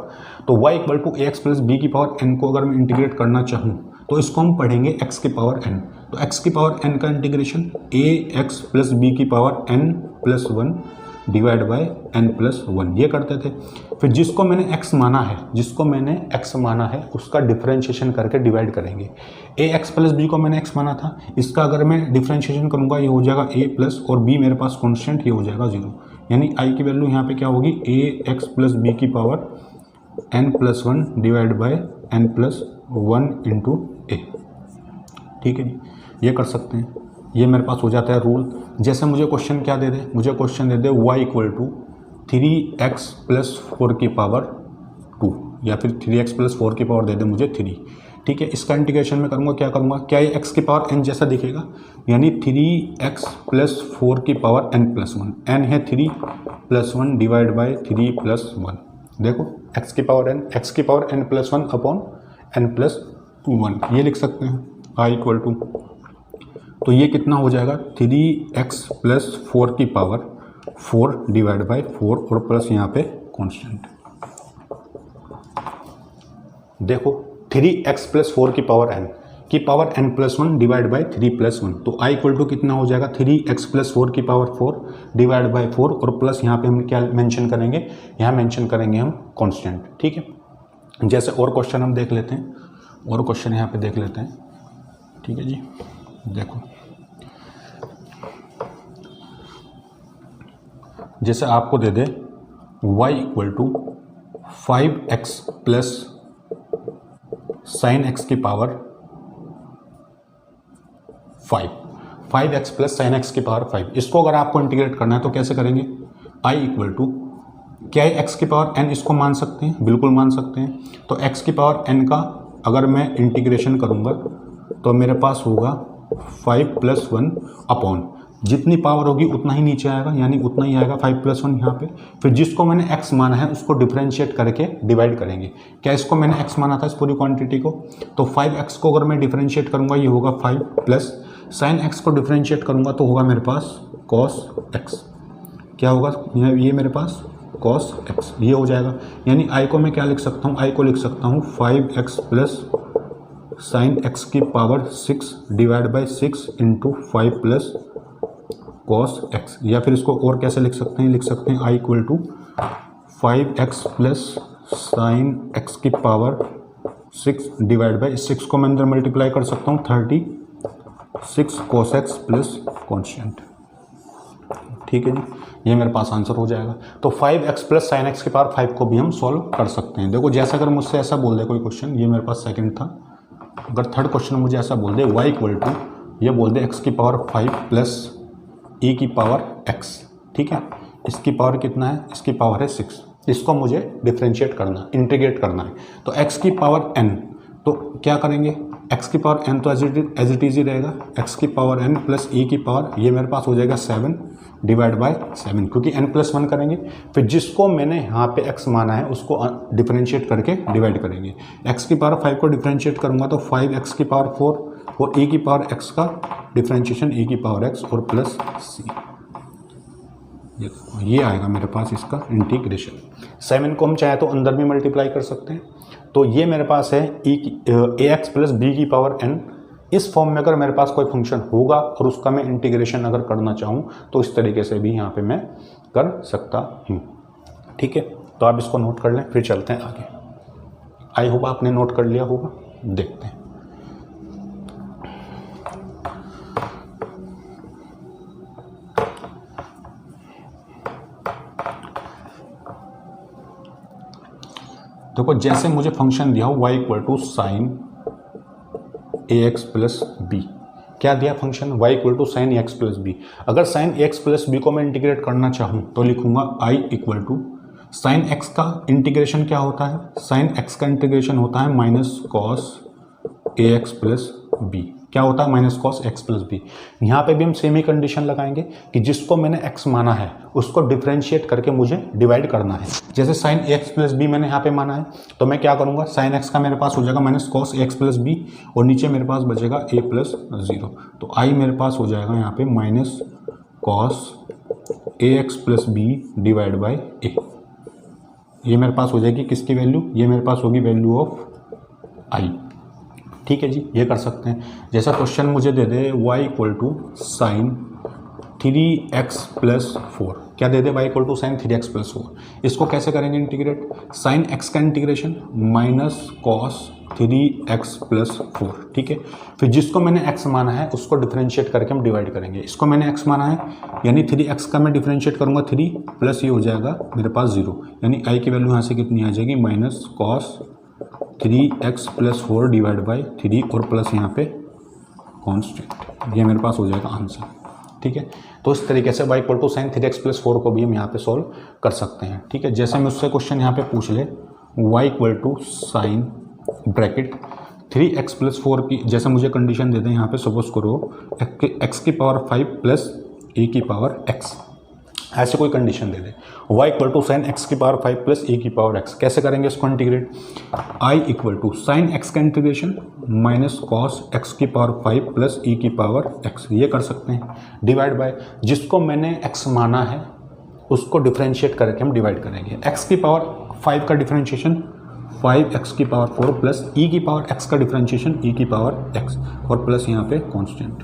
तो y equal to ax plus b की पावर n को अगर मैं इंटीग्रेट करना चाहूँ तो इसको हम पढ़ेंगे x की पावर n, तो x की पावर n का इंटीग्रेशन ax प्लस बी की power n plus 1 divide by n plus 1, ये करते थे। फिर जिसको मैंने x माना है उसका डिफरेंशिएशन करके डिवाइड करेंगे। ax प्लस b को मैंने x माना था, इसका अगर मैं डिफरेंशिएशन करूंगा ये हो जाएगा a प्लस, और b मेरे पास कांस्टेंट, ये हो जाएगा 0, यानी आई की वैल्यू यहाँ पे क्या होगी, ए एक्स प्लस बी की power n plus 1 divide by n plus 1 into a. ठीक है जी, ये कर सकते हैं, ये मेरे पास हो जाता है रूल। जैसे मुझे क्वेश्चन क्या दे दे, मुझे क्वेश्चन दे दे y equal to 3x plus 4 की पावर 2 या फिर 3x प्लस 4 की पावर दे दे मुझे 3। ठीक है, इसका इंटीग्रेशन में करूँगा, क्या करूँगा, क्या ये x की पावर n जैसा दिखेगा, यानी 3x प्लस 4 की पावर n प्लस 1, n है 3 प्लस 1 डिवाइड बाई 3 प्लस 1। देखो x की power n plus 1 upon n plus 1, ये लिख सकते हैं i इक्वल टू, तो ये कितना हो जाएगा 3x प्लस 4 की पावर 4 डिवाइड बाई 4 और प्लस यहाँ पे कांस्टेंट। देखो 3x प्लस 4 की power n plus 1 divide by 3 plus 1, तो i इक्वल टू कितना हो जाएगा 3x प्लस 4 की पावर 4 डिवाइड बाई 4 और प्लस यहाँ पे हम क्या मेंशन करेंगे, यहाँ मेंशन करेंगे हम कांस्टेंट। ठीक है, जैसे और क्वेश्चन हम देख लेते हैं, और क्वेश्चन यहाँ पे देख लेते हैं। ठीक है जी, देखो जैसे आपको दे दे y equal to 5x plus sine x की power 5x plus sine x की पावर 5, इसको अगर आपको इंटीग्रेट करना है तो कैसे करेंगे, i इक्वल टू, क्या है x की पावर n, इसको मान सकते हैं, बिल्कुल मान सकते हैं। तो x की पावर n का अगर मैं इंटीग्रेशन करूंगा तो मेरे पास होगा 5 प्लस 1 अपॉन, जितनी पावर होगी उतना ही नीचे आएगा, यानी उतना ही आएगा 5 प्लस 1 यहाँ पे। फिर जिसको मैंने x माना है उसको डिफरेंशिएट करके डिवाइड करेंगे। क्या इसको मैंने x माना था, इस पूरी क्वांटिटी को, तो 5x को अगर मैं डिफरेंशिएट करूँगा ये होगा 5 प्लस साइन x को डिफरेंशिएट करूँगा तो होगा मेरे पास cos x, क्या होगा ये मेरे पास cos x, ये हो जाएगा। यानी i को मैं क्या लिख सकता हूँ, i को लिख सकता हूँ 5x प्लस साइन x की power 6 divide by 6 into 5 plus cos x, या फिर इसको और कैसे लिख सकते हैं, लिख सकते हैं i equal to 5x plus sine x की पावर 6 डिवाइड बाई 6 को मैं अंदर मल्टीप्लाई कर सकता हूँ 36 cos x प्लस कॉन्स्टेंट। ठीक है जी, ये मेरे पास आंसर हो जाएगा। तो 5x प्लस साइन एक्स की पावर 5 को भी हम सॉल्व कर सकते हैं। देखो जैसे अगर मुझसे ऐसा बोल दे कोई क्वेश्चन, ये मेरे पास सेकंड था, अगर थर्ड क्वेश्चन मुझे ऐसा बोल दे y इक्वल टू, ये बोल दे x की पावर 5 प्लस e की पावर x, ठीक है, इसकी पावर कितना है, इसकी पावर है 6, इसको मुझे डिफ्रेंशिएट करना, इंटीग्रेट करना है। तो x की पावर n, तो क्या करेंगे, x की पावर n तो एज इट इज ही रहेगा, x की पावर n प्लस e की पावर, ये मेरे पास हो जाएगा 7 डिवाइड बाय 7, क्योंकि n प्लस 1 करेंगे। फिर जिसको मैंने यहाँ पे x माना है उसको डिफरेंशिएट करके डिवाइड करेंगे। x की पावर 5 को डिफरेंशिएट करूँगा तो 5x की पावर 4 और e की पावर x का डिफरेंशिएशन e की पावर x और प्लस c, ये आएगा मेरे पास इसका इंटीग्रेशन। 7 को हम चाहे तो अंदर भी मल्टीप्लाई कर सकते हैं। तो ये मेरे पास है ax प्लस b की पावर n। इस फॉर्म में अगर मेरे पास कोई फंक्शन होगा और उसका मैं इंटीग्रेशन अगर करना चाहूँ तो इस तरीके से भी यहाँ पे मैं कर सकता हूँ। ठीक है, तो आप इसको नोट कर लें, फिर चलते हैं आगे। आई होप आपने नोट कर लिया होगा, देखते हैं। देखो जैसे मुझे फंक्शन दिया हो y equal to sine ax plus b, क्या दिया function y equal to sine ax plus b. अगर साइन ax प्लस बी को मैं इंटीग्रेट करना चाहूँ तो लिखूंगा i equal to sine x का इंटीग्रेशन क्या होता है, साइन x का इंटीग्रेशन होता है minus cos ax plus b, क्या होता है minus cos x plus b. यहाँ पे भी हम सेम ही कंडीशन लगाएंगे कि जिसको मैंने x माना है उसको डिफरेंशिएट करके मुझे डिवाइड करना है। जैसे साइन ax प्लस बी मैंने यहाँ पे माना है तो मैं क्या करूँगा, साइन x का मेरे पास हो जाएगा minus cos x plus b और नीचे मेरे पास बचेगा a प्लस 0, तो i मेरे पास हो जाएगा यहाँ पे minus cos ax plus b divide by a। ये मेरे पास हो जाएगी किसकी वैल्यू, ये मेरे पास होगी वैल्यू ऑफ i। ठीक है जी, ये कर सकते हैं। जैसा क्वेश्चन मुझे दे दे y equal to sine 3x plus 4, क्या दे दे, y equal to sine 3x plus 4। इसको कैसे करेंगे इंटीग्रेट, साइन x का integration minus cos 3x plus 4, ठीक है। फिर जिसको मैंने x माना है उसको डिफरेंशिएट करके हम डिवाइड करेंगे। इसको मैंने x माना है यानी 3x का मैं डिफरेंशिएट करूँगा 3 प्लस ये हो जाएगा मेरे पास 0, यानी i की वैल्यू यहाँ से कितनी आ जाएगी, minus cos 3x plus 4 divide by 3 और प्लस यहाँ पे कॉन्स्टेंट, ये मेरे पास हो जाएगा आंसर, ठीक है। तो इस तरीके से y equal to sine 3x plus 4 को भी हम यहाँ पे सॉल्व कर सकते हैं, ठीक है। जैसे मैं उससे क्वेश्चन यहाँ पे पूछ ले y equal to sine bracket 3x plus 4 की, जैसे मुझे कंडीशन दे दें यहाँ पे, सपोज करो x की पावर 5 प्लस a की पावर x, ऐसे कोई कंडीशन दे दे, y equal to sine x की पावर 5 प्लस a की पावर x, कैसे करेंगे इसको integrate, i equal to sine x का इंटीग्रेशन माइनस कॉस x की पावर 5 प्लस e की पावर x, ये कर सकते हैं, डिवाइड बाय जिसको मैंने x माना है उसको डिफरेंशिएट करके हम डिवाइड करेंगे। x की पावर 5 का डिफरेंशिएशन 5x की पावर 4 प्लस e की पावर x का डिफरेंशिएशन e की पावर x और प्लस यहाँ पे कांस्टेंट।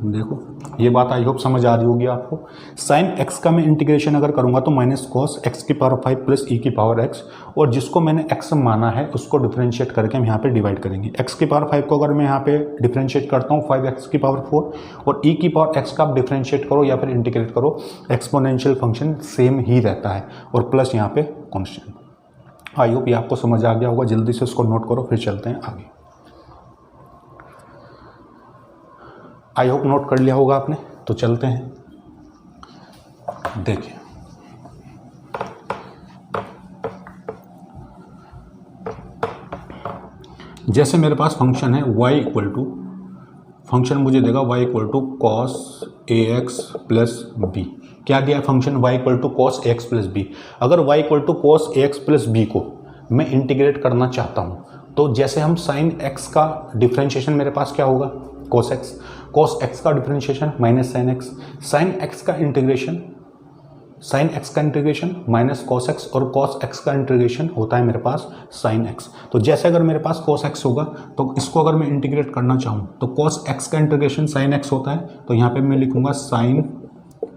देखो ये बात आई होप समझ आ रही होगी आपको। साइन x का मैं इंटीग्रेशन अगर करूँगा तो माइनस कॉस x की पावर 5 प्लस e की पावर x, और जिसको मैंने x माना है उसको डिफरेंशिएट करके हम यहाँ पे डिवाइड करेंगे। x की पावर 5 को अगर मैं यहाँ पे डिफरेंशिएट करता हूँ 5x की पावर 4, और e की पावर x का आप डिफरेंशिएट करो या फिर इंटीग्रेट करो, एक्सपोनेंशियल फंक्शन सेम ही रहता है, और प्लस यहाँ पे कॉन्स्टेंट। आई होप ये आपको समझ आ गया होगा, जल्दी से उसको नोट करो फिर चलते हैं आगे। आई होप नोट कर लिया होगा आपने, तो चलते हैं। देखिए जैसे मेरे पास फंक्शन है y इक्वल टू, फंक्शन मुझे देगा y equal to cos ax plus b. क्या दिया है function y equal to cos ax plus b. अगर y equal to cos ax plus b को मैं इंटीग्रेट करना चाहता हूँ तो जैसे हम साइन x का डिफरेंशिएशन मेरे पास क्या होगा, cos x का differentiation minus sine x, sine x का इंटीग्रेशन माइनस cos x, और cos x का इंटीग्रेशन होता है मेरे पास sin x। तो जैसे अगर मेरे पास cos x होगा तो इसको अगर मैं इंटीग्रेट करना चाहूँ तो cos x का इंटीग्रेशन sin x होता है, तो यहाँ पे मैं लिखूँगा sin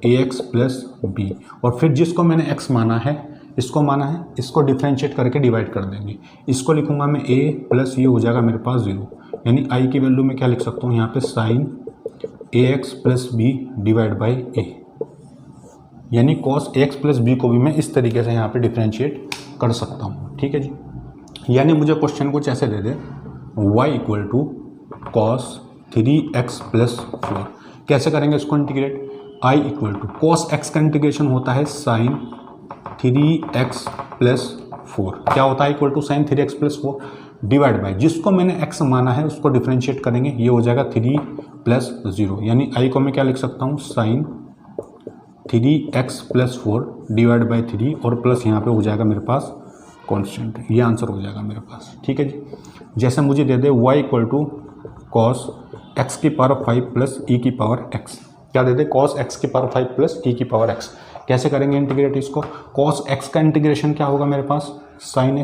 ax प्लस बी, और फिर जिसको मैंने x माना है इसको डिफरेंशिएट करके डिवाइड कर देंगे। इसको लिखूँगा मैं a प्लस ये हो जाएगा मेरे पास 0, यानी i की वैल्यू में क्या लिख सकता हूँ यहाँ पे sin ax plus b divide by a, यानी cos ax प्लस बी को भी मैं इस तरीके से यहाँ पे डिफरेंशिएट कर सकता हूँ, ठीक है जी। यानी मुझे क्वेश्चन कुछ ऐसे दे दे y equal to cos 3x plus 4, कैसे करेंगे इसको integrate, i equal to cos x का इंटीग्रेशन होता है साइन 3x प्लस 4, क्या होता है equal to sine 3x plus 4 divide by जिसको मैंने x माना है उसको डिफरेंशिएट करेंगे, ये हो जाएगा 3 प्लस 0, यानी i को मैं क्या लिख सकता हूँ sign 3x plus 4 divide by 3 और प्लस यहाँ पे हो जाएगा मेरे पास कांस्टेंट, ये आंसर हो जाएगा मेरे पास, ठीक है जी। जैसे मुझे दे दे y equal to cos x की पावर 5 प्लस e की पावर x, क्या दे दे cos x की पावर 5 प्लस e की पावर x, कैसे करेंगे इंटीग्रेट इसको, cos x का इंटीग्रेशन क्या होगा मेरे पास sin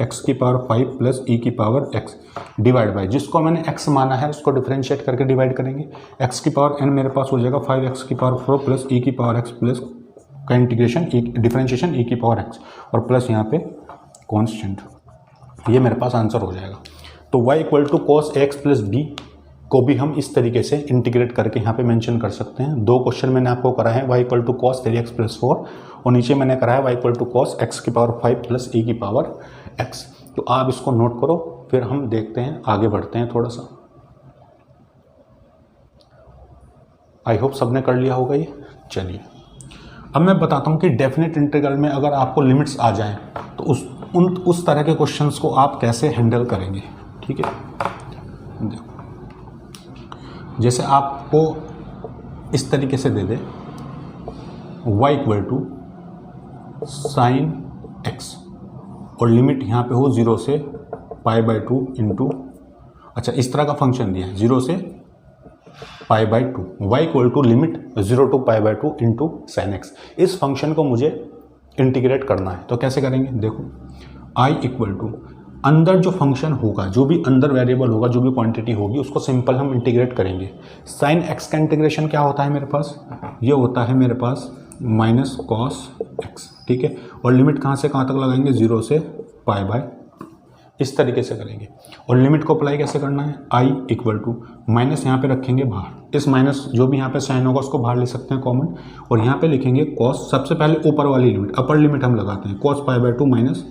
x की पावर 5 प्लस e की पावर x डिवाइड बाई जिसको मैंने x माना है उसको डिफरेंशिएट करके डिवाइड करेंगे। x की पावर n मेरे पास हो जाएगा 5x की पावर 4 प्लस e की पावर x प्लस का इंटीग्रेशन डिफरेंशिएशन e की पावर x और प्लस यहाँ पे कांस्टेंट, ये मेरे पास आंसर हो जाएगा। तो y equal to cos ax plus b को भी हम इस तरीके से इंटीग्रेट करके यहाँ पे मेंशन कर सकते हैं। दो क्वेश्चन मैंने आपको करा है y equal to cos 3x plus 4 और नीचे मैंने करा है y equal to cos x की पावर 5 प्लस e की पावर x। तो आप इसको नोट करो, फिर हम देखते हैं आगे बढ़ते हैं थोड़ा सा। आई होप सबने कर लिया होगा ये। चलिए अब मैं बताता हूँ कि डेफिनेट इंटीग्रल में अगर आपको लिमिट्स आ जाएं तो उस तरह के क्वेश्चंस को आप कैसे हैंडल करेंगे, ठीक है। देखो जैसे आपको इस तरीके से दे दे y equal to sine x और लिमिट यहाँ पे हो 0 से π/2 इंटू, अच्छा इस तरह का फंक्शन दिया है 0 से π/2, y equal to limit 0 to π/2 into sine x। इस फंक्शन को मुझे इंटीग्रेट करना है तो कैसे करेंगे, देखो i इक्वल टू अंदर जो फंक्शन होगा, जो भी अंदर वेरिएबल होगा, जो भी क्वांटिटी होगी, उसको सिंपल हम इंटीग्रेट करेंगे। साइन एक्स का इंटीग्रेशन क्या होता है मेरे पास, ये होता है मेरे पास माइनस कॉस एक्स, ठीक है। और लिमिट कहाँ से कहाँ तक लगाएंगे, 0 से पाई बाय, इस तरीके से करेंगे। और लिमिट को अप्लाई कैसे करना है, आई इक्वल टू माइनस यहाँ पे रखेंगे बाहर, इस माइनस जो भी यहाँ पे साइन होगा उसको बाहर ले सकते हैं कॉमन, और यहाँ पे लिखेंगे कॉस, सबसे पहले ऊपर वाली लिमिट, अपर लिमिट हम लगाते हैं, कॉस पाई बाय 2 माइनस,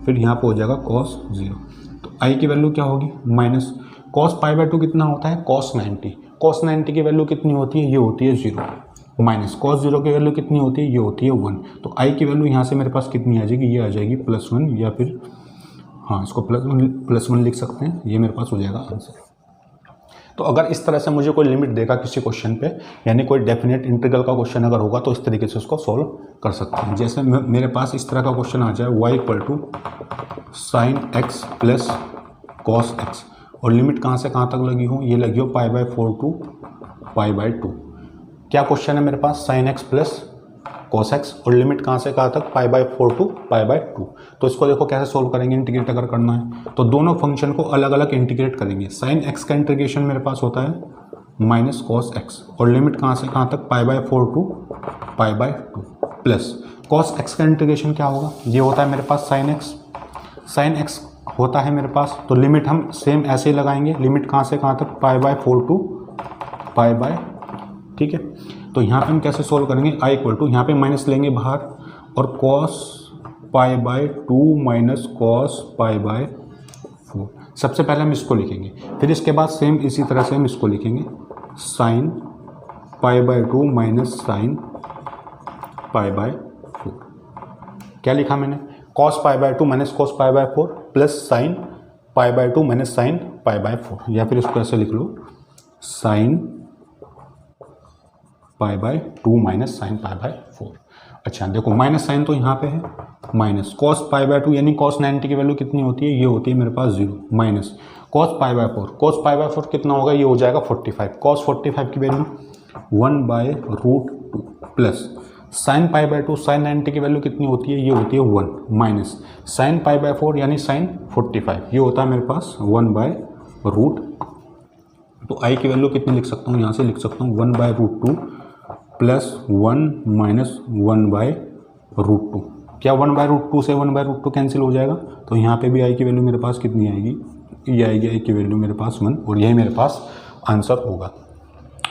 फिर यहाँ पे हो जाएगा कॉस 0। तो आई की वैल्यू क्या होगी, माइनस कॉस पाई बाय 2 कितना होता है, कॉस 90, कॉस 90 की वैल्यू कितनी होती है, ये होती है 0, माइनस कॉस 0 की वैल्यू कितनी होती है, ये होती है 1। तो आई की वैल्यू यहाँ से मेरे पास कितनी आ जाएगी, ये आ जाएगी +1, या फिर हाँ इसको +1 लिख सकते हैं, ये मेरे पास हो जाएगा आंसर। तो अगर इस तरह से मुझे कोई लिमिट देगा किसी क्वेश्चन पे, यानी कोई डेफिनेट इंटीग्रल का क्वेश्चन अगर होगा, तो इस तरीके से उसको सॉल्व कर सकते हैं। जैसे मेरे पास इस तरह का क्वेश्चन आ जाए, y equal to sine x plus cos x, और लिमिट कहाँ से कहाँ तक लगी हो, ये लगी हो pi by 4 to pi by 2। क्या क्वेश्चन है मेरे पास, sine x plus cos x, और लिमिट कहाँ से कहाँ तक, pi by 4 to pi by 2। तो इसको देखो कैसे सोल्व करेंगे, इंटीग्रेट अगर करना है तो दोनों फंक्शन को अलग अलग इंटीग्रेट करेंगे। साइन एक्स का इंटीग्रेशन मेरे पास होता है माइनस कॉस एक्स, और लिमिट कहाँ से कहाँ तक, pi by 4 to pi by 2, plus cos x का इंटीग्रेशन क्या होगा, ये होता है मेरे पास साइन एक्स, साइन एक्स होता है मेरे पास, तो लिमिट हम सेम ऐसे ही लगाएंगे, लिमिट कहाँ से कहाँ तक, pi by 4 to pi by, ठीक है। तो यहाँ पे हम कैसे सोल्व करेंगे, आई इक्वल टू यहाँ पे माइनस लेंगे बाहर, और cos pi by 2 minus cos pi by 4, सबसे पहले हम इसको लिखेंगे, फिर इसके बाद सेम इसी तरह से हम इसको लिखेंगे, sine pi by 2 minus sine pi by 4। क्या लिखा मैंने, cos pi by 2 minus cos pi by 4 plus sine pi by 2 minus sine pi by 4, या फिर इसको ऐसे लिख लो, sine pi by 2 minus sine pi by 4। अच्छा देखो माइनस साइन तो यहाँ पे है, माइनस कॉस पाई बाय 2 यानी कॉस 90 की वैल्यू कितनी होती है, ये होती है मेरे पास 0, minus cos pi by 4, cos pi by 4 कितना होगा, ये हो जाएगा 45, कॉस 45 की value 1/√2 plus sine pi by 2, sine 90 की वैल्यू कितनी होती है, ये होती है 1, माइनस साइन पाई बाय 4 यानी साइन 45, ये होता है मेरे पास 1/√। तो आई की वैल्यू कितनी लिख सकता हूँ, यहाँ से लिख सकता हूँ 1/√2 प्लस 1 माइनस 1/√2। क्या 1/√2 से 1/√2 कैंसिल हो जाएगा, तो यहाँ पे भी आई की वैल्यू मेरे पास कितनी आएगी, ये आएगी आई की वैल्यू मेरे पास 1, और यही मेरे पास आंसर होगा।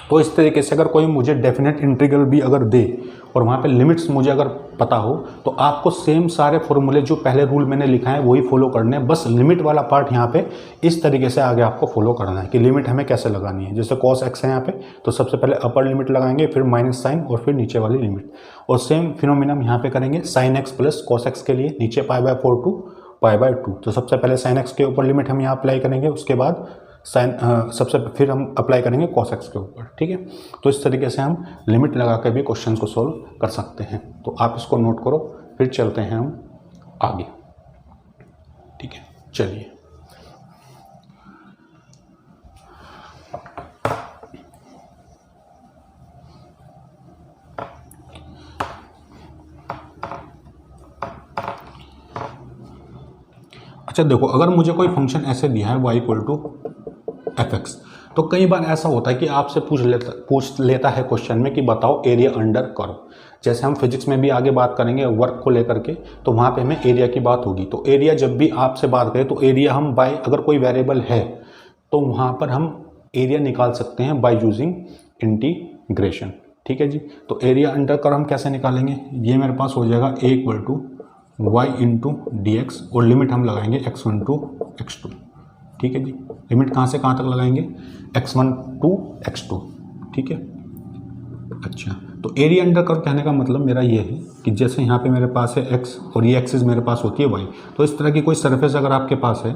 तो इस तरीके से अगर कोई मुझे डेफिनेट इंटीग्रल भी अगर दे और वहाँ पे लिमिट्स मुझे अगर पता हो, तो आपको सेम सारे फॉर्मूले जो पहले रूल मैंने लिखा है वही फॉलो करने हैं, बस लिमिट वाला पार्ट यहाँ पे इस तरीके से आगे आपको फॉलो करना है कि लिमिट हमें कैसे लगानी है। जैसे कॉस एक्स है यहाँ पे, तो सबसे पहले अपर लिमिट लगाएंगे, फिर माइनस साइन, और फिर नीचे वाली लिमिट, और सेम फिनोमिना यहाँ पे करेंगे sine x plus cos x के लिए, नीचे pi by 4 to pi by 2। तो सबसे पहले साइन एक्स के ऊपर लिमिट हम यहाँ अप्लाई करेंगे, उसके बाद साइन सबसे फिर हम अप्लाई करेंगे कॉस एक्स के ऊपर, ठीक है। तो इस तरीके से हम लिमिट लगा कर भी क्वेश्चन को सोल्व कर सकते हैं। तो आप इसको नोट करो, फिर चलते हैं हम आगे, ठीक है। चलिए अच्छा देखो, अगर मुझे कोई फंक्शन ऐसे दिया है y इक्वल टू fx, तो कई बार ऐसा होता है कि आपसे पूछ लेता है क्वेश्चन में कि बताओ एरिया अंडर कर्व। जैसे हम फिजिक्स में भी आगे बात करेंगे वर्क को लेकर के, तो वहाँ पे हमें एरिया की बात होगी। तो एरिया जब भी आपसे बात करें तो एरिया हम बाय, अगर कोई वेरिएबल है तो वहाँ पर हम एरिया निकाल सकते हैं बाय यूजिंग इंटीग्रेशन, ठीक है जी। तो एरिया अंडर कर्व हम कैसे निकालेंगे, ये मेरे पास हो जाएगा a equal to y into d x, और लिमिट हम लगाएंगे x1 टू x2, ठीक है जी। लिमिट कहाँ से कहाँ तक लगाएंगे, x1 टू x2, ठीक है। अच्छा, तो एरिया अंडर कर्व कहने का मतलब मेरा ये है कि जैसे यहाँ पे मेरे पास है x और ये एक्सिस मेरे पास होती है y, तो इस तरह की कोई सरफेस अगर आपके पास है,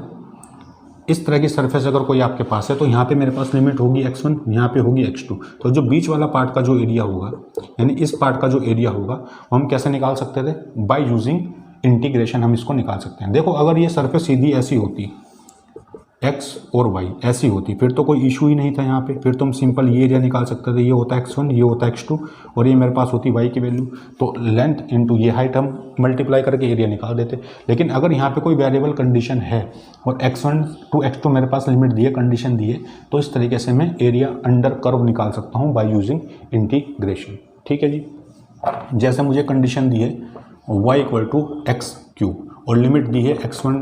इस तरह की सरफेस अगर कोई आपके पास है, तो यहाँ पे मेरे पास लिमिट होगी x1, यहाँ पे होगी x2। तो जो बीच वाला पार्ट का जो एरिया होगा, यानी इस पार्ट का जो एरिया होगा, वो हम कैसे निकाल सकते थे, बाय यूजिंग इंटीग्रेशन हम इसको निकाल सकते हैं। देखो अगर ये सरफेस सीधी ऐसी होती, x और y ऐसी होती, फिर तो कोई इशू ही नहीं था यहाँ पे, फिर तुम सिंपल ये एरिया निकाल सकते थे, ये होता है x1, ये होता है x2 और ये मेरे पास होती y की वैल्यू, तो लेंथ इंटू ये हाइट हम मल्टीप्लाई करके एरिया निकाल देते। लेकिन अगर यहाँ पे कोई वेरिएबल कंडीशन है और x1 टू x2 मेरे पास लिमिट दी है, कंडीशन दी है, तो इस तरीके से मैं एरिया अंडर कर्व निकाल सकता हूँ बाय यूजिंग इंटीग्रेशन। ठीक है जी, जैसे मुझे कंडीशन दी है y equal to x cube और लिमिट दी है x1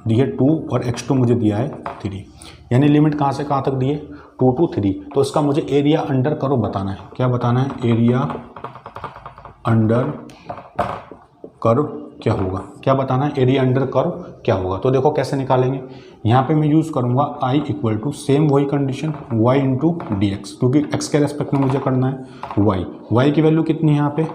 दी है 2 और x2 मुझे दिया है 3, यानी लिमिट कहाँ से कहाँ तक दी है 2 to 3। तो इसका मुझे एरिया अंडर कर्व बताना है। क्या बताना है? एरिया अंडर कर्व क्या होगा, क्या बताना है? एरिया अंडर कर्व क्या होगा। तो देखो कैसे निकालेंगे, यहाँ पे मैं यूज़ करूँगा I इक्वल टू सेम वही condition y into d x, क्योंकि x के रेस्पेक्ट में मुझे करना है y की वैल्यू कितनी है यहाँ पे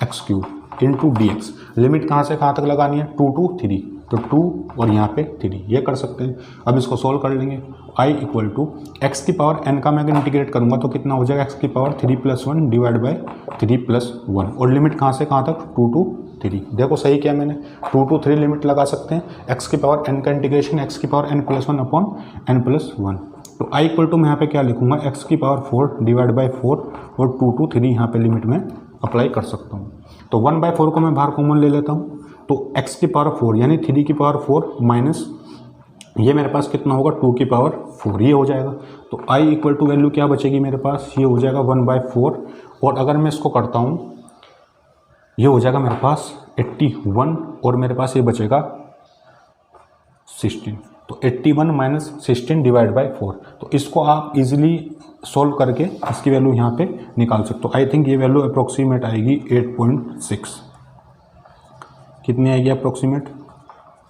x cube into d x. Limit कहाँ से कहाँ तक लगानी है 2 to 3, तो 2 और यहाँ पे 3, ये कर सकते हैं। अब इसको सोल्व कर लेंगे। I इक्वल टू एक्स की पावर n का मैं अगर इंटीग्रेट करूँगा तो कितना हो जाएगा एक्स की पावर 3 + 1 डिवाइड बाई 3 + 1 और लिमिट कहाँ से कहाँ तक 2 to 3। देखो सही किया मैंने, 2 to 3 लिमिट लगा सकते हैं। एक्स की पावर n का इंटीग्रेशन एक्स की पावर n+1 अपॉन n+1। तो I इक्वल टू मैं यहाँ पे क्या लिखूँगा एक्स की पावर 4 डिवाइड बाई 4 और 2 to 3 यहाँ पे लिमिट में अप्लाई कर सकता हूँ। तो 1/4 को मैं बाहर कॉमन ले लेता हूँ, तो x की पावर 4 यानी 3 की पावर 4 माइनस ये मेरे पास कितना होगा 2 की पावर 4, ये हो जाएगा। तो I इक्वल टू वैल्यू क्या बचेगी मेरे पास, ये हो जाएगा 1/4 और अगर मैं इसको करता हूँ ये हो जाएगा मेरे पास 81 और मेरे पास ये बचेगा 16। तो 81 माइनस 16 डिवाइड बाई 4, तो इसको आप इजीली सॉल्व करके इसकी वैल्यू यहाँ पे निकाल सकते हो। आई थिंक ये वैल्यू अप्रोक्सीमेट आएगी 8.6, कितनी आएगी अप्रोक्सीमेट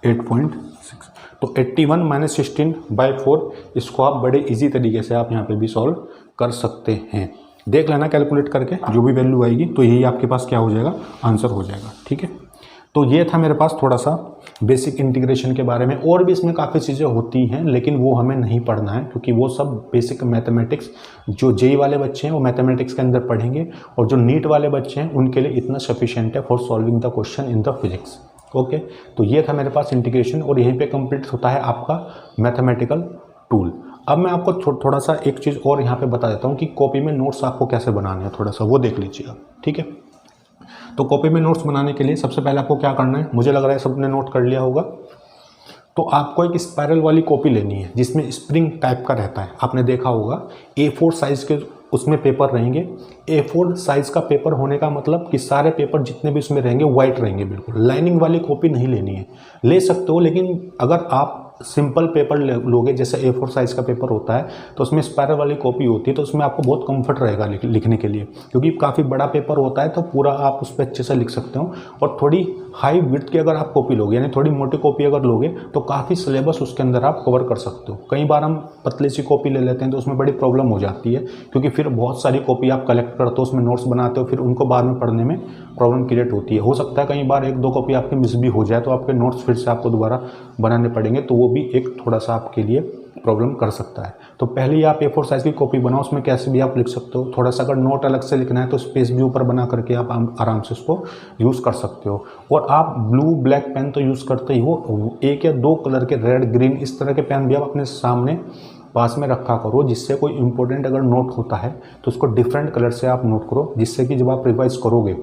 8.6। तो 81 माइनस 16/4 इसको आप बड़े इजी तरीके से आप यहाँ पे भी सॉल्व कर सकते हैं। देख लेना कैलकुलेट करके, जो भी वैल्यू आएगी तो यही आपके पास क्या हो जाएगा, आंसर हो जाएगा। ठीक है, तो ये था मेरे पास थोड़ा सा बेसिक इंटीग्रेशन के बारे में। और भी इसमें काफ़ी चीज़ें होती हैं लेकिन वो हमें नहीं पढ़ना है, क्योंकि वो सब बेसिक मैथमेटिक्स जो जेई वाले बच्चे हैं वो मैथमेटिक्स के अंदर पढ़ेंगे और जो नीट वाले बच्चे हैं उनके लिए इतना सफिशिएंट है for solving the question in the physics. Okay, तो ये था मेरे पास इंटीग्रेशन और यहीं पे कंप्लीट होता है आपका मैथमेटिकल टूल। अब मैं आपको थोड़ा सा एक चीज़ और यहाँ पे बता देता हूँ कि कॉपी में नोट्स आपको कैसे बनाने हैं, थोड़ा सा वो देख लीजिएगा। ठीक है, तो कॉपी में नोट्स बनाने के लिए सबसे पहले आपको क्या करना है, मुझे लग रहा है सबने नोट कर लिया होगा। तो आपको एक स्पाइरल वाली कॉपी लेनी है जिसमें स्प्रिंग टाइप का रहता है, आपने देखा होगा। A4 साइज़ के उसमें पेपर रहेंगे। A4 साइज़ का पेपर होने का मतलब कि सारे पेपर जितने भी उसमें रहेंगे वाइट रहेंगे, बिल्कुल। लाइनिंग वाली कॉपी नहीं लेनी है, ले सकते हो लेकिन अगर आप सिंपल पेपर लोगे जैसे A4 साइज़ का पेपर होता है तो उसमें स्पाइरल वाली कॉपी होती है, तो उसमें आपको बहुत कंफर्ट रहेगा लिखने के लिए, क्योंकि काफ़ी बड़ा पेपर होता है तो पूरा आप उस पर अच्छे से लिख सकते हो। और थोड़ी हाई विड्थ की अगर आप कॉपी लोगे यानी थोड़ी मोटी कॉपी अगर लोगे तो काफ़ी सिलेबस उसके अंदर आप कवर कर सकते हो। कई बार हम पतली सी कॉपी ले लेते हैं तो उसमें बड़ी प्रॉब्लम हो जाती है, क्योंकि फिर बहुत सारी कॉपी आप कलेक्ट करते हो, उसमें नोट्स बनाते हो, फिर उनको बाद में पढ़ने में प्रॉब्लम क्रिएट होती है। हो सकता है कई बार 1-2 कॉपी आपकी मिस भी हो जाए तो आपके नोट्स फिर से आपको दोबारा बनाने पड़ेंगे, तो वो भी एक थोड़ा सा आपके लिए प्रॉब्लम कर सकता है। तो पहले ही आप A4 साइज़ की कॉपी बनाओ, उसमें कैसे भी आप लिख सकते हो। थोड़ा सा अगर नोट अलग से लिखना है तो स्पेस भी ऊपर बना करके आप आराम से उसको यूज़ कर सकते हो। और आप ब्लू ब्लैक पेन तो यूज़ करते ही हो, 1 या 2 कलर के रेड ग्रीन इस तरह के पेन भी आप अपने सामने पास में रखा करो, जिससे कोई इंपॉर्टेंट अगर नोट होता है तो उसको डिफरेंट कलर से आप नोट करो, जिससे कि जब आप रिवाइज करोगे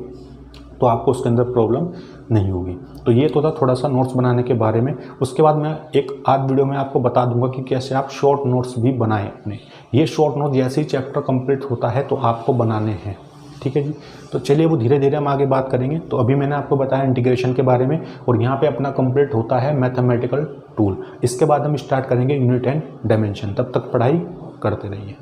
तो आपको उसके अंदर प्रॉब्लम नहीं होगी। तो ये तो था थोड़ा सा नोट्स बनाने के बारे में। उसके बाद मैं एक आध वीडियो में आपको बता दूंगा कि कैसे आप शॉर्ट नोट्स भी बनाएं अपने। ये शॉर्ट नोट जैसे ही चैप्टर कंप्लीट होता है तो आपको बनाने हैं। ठीक है जी, तो चलिए वो धीरे धीरे हम आगे बात करेंगे। तो अभी मैंने आपको बताया इंटीग्रेशन के बारे में और यहाँ पे अपना कंप्लीट होता है मैथमेटिकल टूल। इसके बाद हम स्टार्ट करेंगे यूनिट एंड डायमेंशन। तब तक पढ़ाई करते रहिए।